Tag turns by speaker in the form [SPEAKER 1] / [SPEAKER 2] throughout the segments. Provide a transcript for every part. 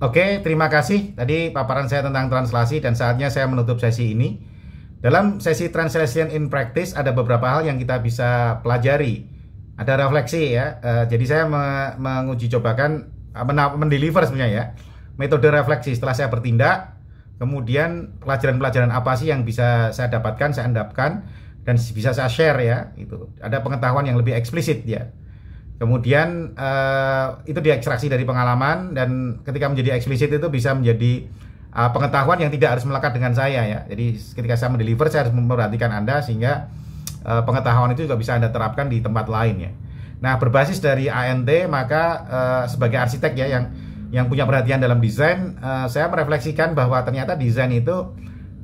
[SPEAKER 1] Oke, terima kasih. Tadi paparan saya tentang translasi dan saatnya saya menutup sesi ini. Dalam sesi Translation in Practice ada beberapa hal yang kita bisa pelajari. Ada refleksi ya. Jadi saya menguji cobakan, mendeliver sebenarnya ya. Metode refleksi setelah saya bertindak. Kemudian pelajaran-pelajaran apa sih yang bisa saya dapatkan, saya endapkan dan bisa saya share ya. Itu ada pengetahuan yang lebih eksplisit ya. Kemudian itu diekstraksi dari pengalaman dan ketika menjadi eksplisit itu bisa menjadi pengetahuan yang tidak harus melekat dengan saya ya. Jadi ketika saya mendeliver saya harus memperhatikan Anda sehingga pengetahuan itu juga bisa Anda terapkan di tempat lain ya. Nah, berbasis dari ANT maka sebagai arsitek ya yang punya perhatian dalam desain, saya merefleksikan bahwa ternyata desain itu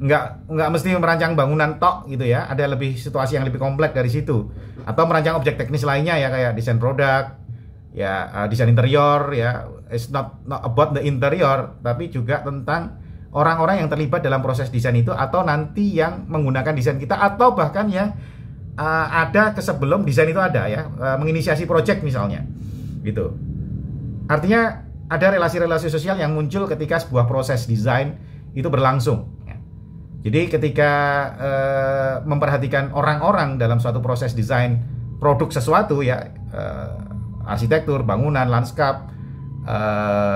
[SPEAKER 1] nggak mesti merancang bangunan tok gitu ya. Ada lebih situasi yang lebih kompleks dari situ. Atau merancang objek teknis lainnya ya, kayak desain produk, ya desain interior ya. It's not about the interior, tapi juga tentang orang-orang yang terlibat dalam proses desain itu, atau nanti yang menggunakan desain kita, atau bahkan yang ada sebelum desain itu ada ya, menginisiasi project misalnya gitu. Artinya ada relasi-relasi sosial yang muncul ketika sebuah proses desain itu berlangsung. Jadi ketika memperhatikan orang-orang dalam suatu proses desain produk sesuatu ya, arsitektur, bangunan, lanskap,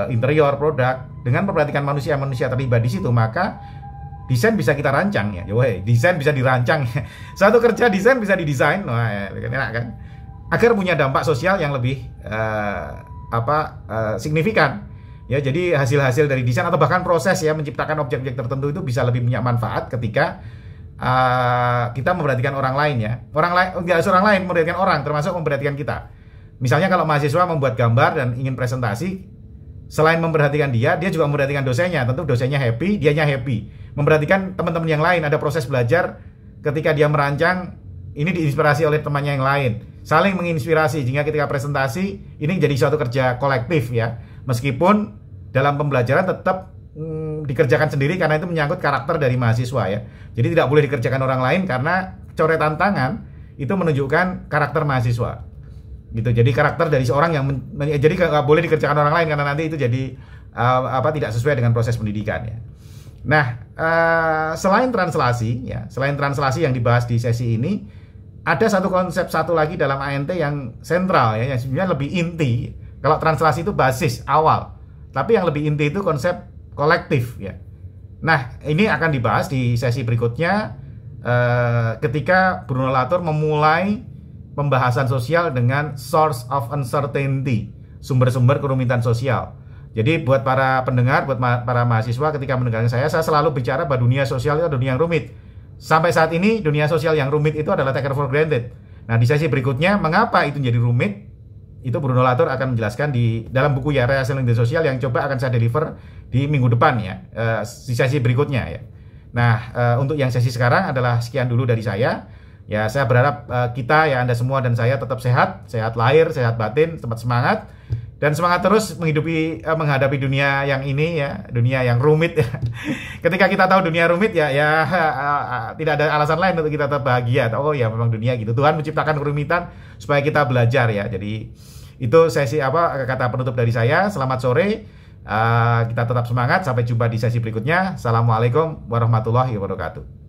[SPEAKER 1] interior, produk, dengan memperhatikan manusia-manusia terlibat di situ, maka desain bisa kita rancang ya. Desain bisa dirancang. Satu kerja desain bisa didesain, enak kan? Agar punya dampak sosial yang lebih signifikan. Ya, jadi hasil-hasil dari desain atau bahkan proses ya menciptakan objek-objek tertentu itu bisa lebih punya manfaat ketika kita memperhatikan orang lain ya. Orang lain, enggak orang lain, memperhatikan orang, termasuk memperhatikan kita. Misalnya kalau mahasiswa membuat gambar dan ingin presentasi, selain memperhatikan dia juga memperhatikan dosennya. Tentu dosennya happy, dianya happy. Memperhatikan teman-teman yang lain, ada proses belajar ketika dia merancang, ini diinspirasi oleh temannya yang lain. Saling menginspirasi sehingga ketika presentasi ini jadi suatu kerja kolektif ya. Meskipun dalam pembelajaran tetap dikerjakan sendiri karena itu menyangkut karakter dari mahasiswa ya. Jadi tidak boleh dikerjakan orang lain karena coretan tangan itu menunjukkan karakter mahasiswa. Gitu. Jadi karakter dari seorang yang jadi nggak boleh dikerjakan orang lain karena nanti itu jadi tidak sesuai dengan proses pendidikan ya. Nah, selain translasi ya, selain translasi yang dibahas di sesi ini, ada satu konsep satu lagi dalam ANT yang sentral ya, yang sebenarnya lebih inti. Kalau translasi itu basis awal, tapi yang lebih inti itu konsep kolektif ya. Nah, ini akan dibahas di sesi berikutnya ketika Bruno Latour memulai pembahasan sosial dengan source of uncertainty, sumber-sumber kerumitan sosial. Jadi buat para pendengar, buat para mahasiswa ketika mendengarkan saya selalu bicara bahwa dunia sosial itu adalah dunia yang rumit. Sampai saat ini dunia sosial yang rumit itu adalah taken for granted. Nah, di sesi berikutnya mengapa itu menjadi rumit? Itu Bruno Latour akan menjelaskan di dalam buku ya, Reaction Lingkungan Sosial, yang coba akan saya deliver di minggu depan ya, di sesi berikutnya ya. Nah, untuk yang sesi sekarang adalah sekian dulu dari saya. Ya, saya berharap kita ya, Anda semua dan saya tetap sehat, sehat lahir, sehat batin, tetap semangat dan semangat terus menghadapi dunia yang ini ya, dunia yang rumit ya. Ketika kita tahu dunia rumit ya, tidak ada alasan lain untuk kita tetap bahagia. Oh ya, memang dunia gitu. Tuhan menciptakan kerumitan supaya kita belajar ya. Jadi itu sesi kata penutup dari saya. Selamat sore. Kita tetap semangat. Sampai jumpa di sesi berikutnya. Assalamualaikum warahmatullahi wabarakatuh.